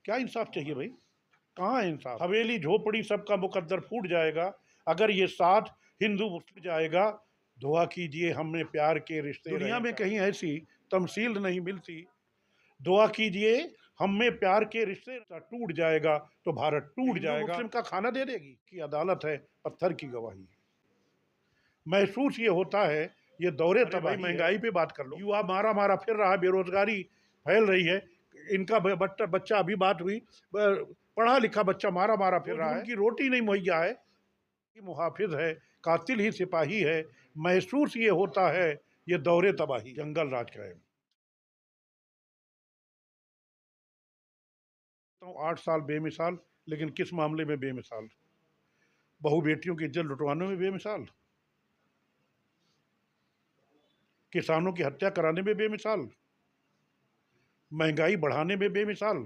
क्या इंसाफ चाहिए भाई? कहाँ है इंसाफ? हवेली झोपड़ी सबका मुकद्दर फूट जाएगा अगर ये साथ हिंदू मुस्लिम जाएगा। दुआ कीजिए हमें प्यार के रिश्ते दुनिया में कहीं ऐसी तमसील नहीं मिलती। दुआ कीजिए हमें प्यार के रिश्ते टूट जाएगा तो भारत टूट जाएगा। मुस्लिम का खाना दे देगी कि अदालत है पत्थर की गवाही। महसूस ये होता है ये दौरे तबाही। महंगाई पे बात कर लो, युवा मारा मारा फिर रहा, बेरोजगारी फैल रही है। इनका बच्चा अभी बात हुई, पढ़ा लिखा बच्चा मारा मारा फिर रहा है, उनकी रोटी नहीं मुहैया है। मुहाफिज है, कातिल ही सिपाही है। महसूस ये होता है ये दौरे तबाही। जंगल राज का है। 8 साल बेमिसाल, लेकिन किस मामले में बेमिसाल? बहु बेटियों की इज्जत लुटवाने में बेमिसाल, किसानों की हत्या कराने में बेमिसाल, महंगाई बढ़ाने में बेमिसाल,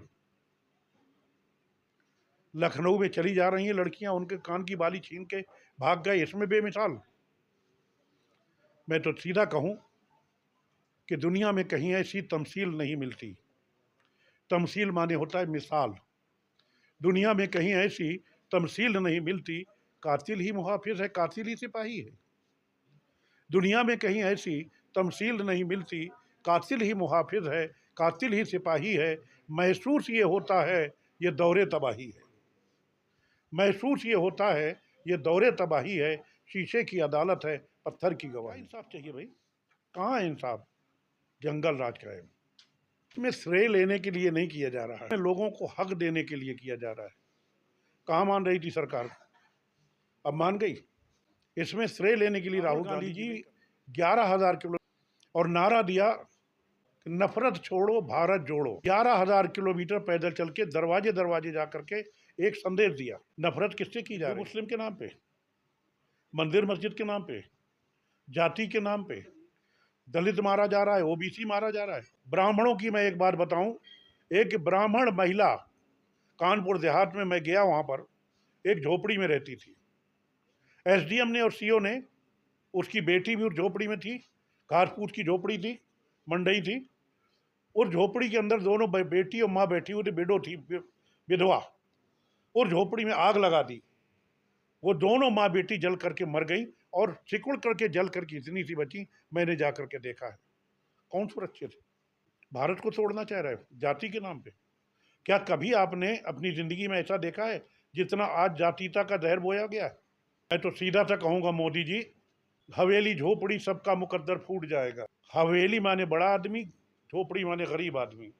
लखनऊ में चली जा रही हैं लड़कियां, उनके कान की बाली छीन के भाग गए, इसमें बेमिसाल। मैं तो सीधा कहूं कि दुनिया में कहीं ऐसी तमसील नहीं मिलती। तमसील माने होता है मिसाल। दुनिया में कहीं ऐसी तमसील नहीं मिलती। कातिल ही मुहाफिज है, कातिल ही सिपाही है। दुनिया में कहीं ऐसी तमसील नहीं मिलती। कातिल ही मुहाफिज है, कातिल ही सिपाही है। महसूस ये होता है ये दौरे तबाही है। महसूस ये होता है ये दौरे तबाही है। शीशे की अदालत है पत्थर की गवाही। इंसाफ चाहिए भाई? कहाँ है इंसाफ? जंगल राज का है। इसमें श्रेय लेने के लिए नहीं किया जा रहा है, लोगों को हक देने के लिए किया जा रहा है। कहाँ मान रही थी सरकार? अब मान गई। इसमें श्रेय लेने के लिए राहुल गांधी जी 11,000 किलो और नारा दिया नफरत छोड़ो भारत जोड़ो। 11,000 किलोमीटर पैदल चल के दरवाजे दरवाजे जा करके एक संदेश दिया। नफरत किससे की जा रही है? मुस्लिम के नाम पे, मंदिर मस्जिद के नाम पे, जाति के नाम पे। दलित मारा जा रहा है, ओबीसी मारा जा रहा है। ब्राह्मणों की मैं एक बात बताऊं, एक ब्राह्मण महिला कानपुर देहात में, मैं गया वहां पर, एक झोपड़ी में रहती थी। एसडीएम ने और सीओ ने, उसकी बेटी भी उस झोपड़ी में थी, घास फूस की झोपड़ी थी, मंडई थी। और झोपड़ी के अंदर दोनों बेटी और माँ बैठी हुई थी, विडो थी, विधवा। और झोपड़ी में आग लगा दी। वो दोनों माँ बेटी जल करके मर गई और सिकुड़ करके जल करके इतनी सी बची, मैंने जा करके देखा है। कौन सुरक्षित है? भारत को तोड़ना चाह रहे हो जाति के नाम पे। क्या कभी आपने अपनी जिंदगी में ऐसा देखा है जितना आज जातीयता का जहर बोया गया है? मैं तो सीधा सा कहूंगा मोदी जी, हवेली झोपड़ी सबका मुकद्दर फूट जाएगा। हवेली माने बड़ा आदमी, झोपड़ी माने गरीब आदमी।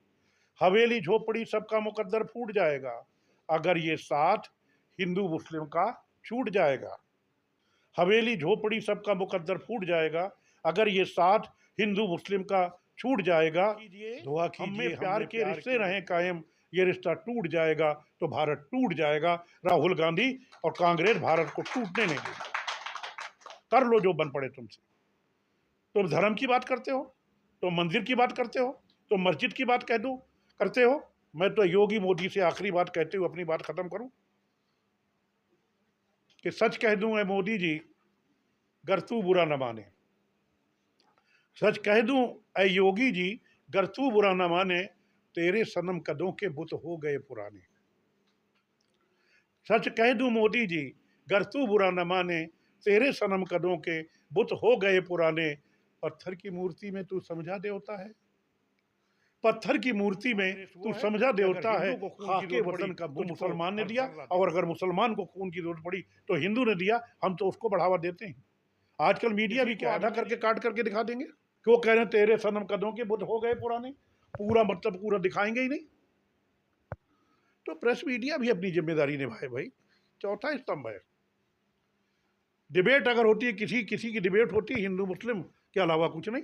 हवेली झोपड़ी सबका मुकद्दर फूट जाएगा अगर ये साथ हिंदू मुस्लिम का छूट जाएगा। हवेली झोपड़ी सबका मुकद्दर फूट जाएगा अगर ये साथ हिंदू मुस्लिम का छूट जाएगा। दुआ कीजिए प्यार के रिश्ते रहें कायम, ये रिश्ता टूट जाएगा तो भारत टूट जाएगा। राहुल गांधी और कांग्रेस भारत को टूटने नहीं देगी। कर लो जो बन पड़े तुमसे। तुम धर्म की बात करते हो, तो मंदिर की बात करते हो, तो मस्जिद की बात कह दो करते हो। मैं तो योगी मोदी से आखिरी बात कहते हुए अपनी बात खत्म करूं कि सच कह दूं, मैं मोदी जी, गर तू बुरा न माने। सच कह दूं ऐ योगी जी, गर तू बुरा न माने, तेरे सनम कदों के बुत हो गए पुराने। सच कह दूं मोदी जी, गर तू बुरा न माने, तेरे सनम कदों के बुत हो गए पुराने। पत्थर की मूर्ति में तू समझा देवता है, पत्थर की मूर्ति में तू समझा देवता है। खाके वतन का तो मुसलमान ने दिया, और अगर मुसलमान को खून की जरूरत पड़ी तो हिंदू ने दिया। हम तो उसको बढ़ावा देते हैं। आजकल मीडिया भी क्या आधा करके काट करके दिखा देंगे। क्यों कह रहे हैं तेरे सनम कदों के बुत हो गए पुराने? पूरा मतलब पूरा दिखाएंगे ही नहीं। तो प्रेस मीडिया भी अपनी जिम्मेदारी निभाए भाई। चौथा स्तंभ है। डिबेट अगर होती है, किसी किसी की डिबेट होती है हिंदू मुस्लिम के अलावा कुछ नहीं,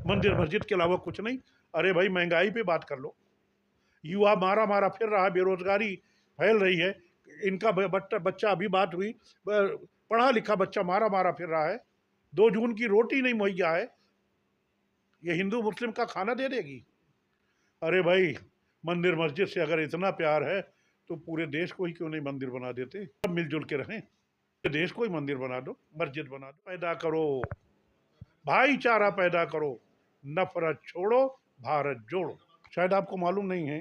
मंदिर मस्जिद के अलावा कुछ नहीं। अरे भाई महंगाई पे बात कर लो, युवा मारा मारा फिर रहा, बेरोजगारी फैल रही है। इनका बच्चा अभी बात हुई, पढ़ा लिखा बच्चा मारा मारा फिर रहा है। 2 जून की रोटी नहीं मुहैया है, ये हिंदू मुस्लिम का खाना दे देगी? अरे भाई, मंदिर मस्जिद से अगर इतना प्यार है तो पूरे देश को ही क्यों नहीं मंदिर बना देते? सब मिलजुल के रहें, देश को ही मंदिर बना दो, मस्जिद बना दो। पैदा करो, भाईचारा पैदा करो, नफरत छोड़ो, भारत जोड़ो। शायद आपको मालूम नहीं है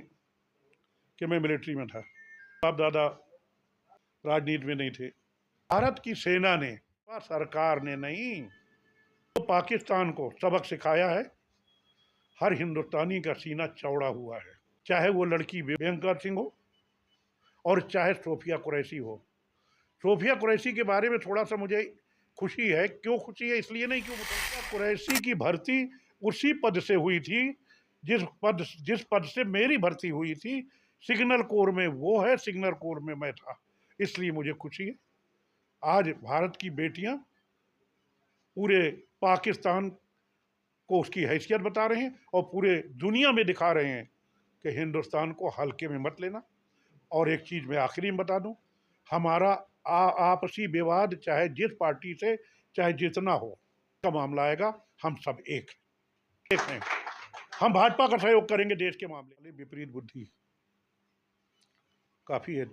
कि मैं मिलिट्री में था, बाप दादा राजनीति में नहीं थे। भारत की सेना ने, सरकार ने नहीं, तो पाकिस्तान को सबक सिखाया है। हर हिंदुस्तानी का सीना चौड़ा हुआ है, चाहे वो लड़की प्रियंका सिंह हो और चाहे सोफिया कुरैशी हो। सोफिया कुरैशी के बारे में थोड़ा सा मुझे खुशी है। क्यों खुशी है? इसलिए नहीं, क्यों सोफिया कुरैशी की भर्ती उसी पद से हुई थी जिस पद से मेरी भर्ती हुई थी। सिग्नल कोर में वो है, सिग्नल कोर में मैं था, इसलिए मुझे खुशी है। आज भारत की बेटियां पूरे पाकिस्तान को उसकी हैसियत बता रहे हैं और पूरे दुनिया में दिखा रहे हैं कि हिंदुस्तान को हल्के में मत लेना। और एक चीज़ मैं आखिरी में बता दूं, हमारा आपसी विवाद चाहे जिस पार्टी से चाहे जितना हो का मामला आएगा, हम सब एक हैं। हम भाजपा का सहयोग करेंगे देश के मामले में। विपरीत बुद्धि काफ़ी है।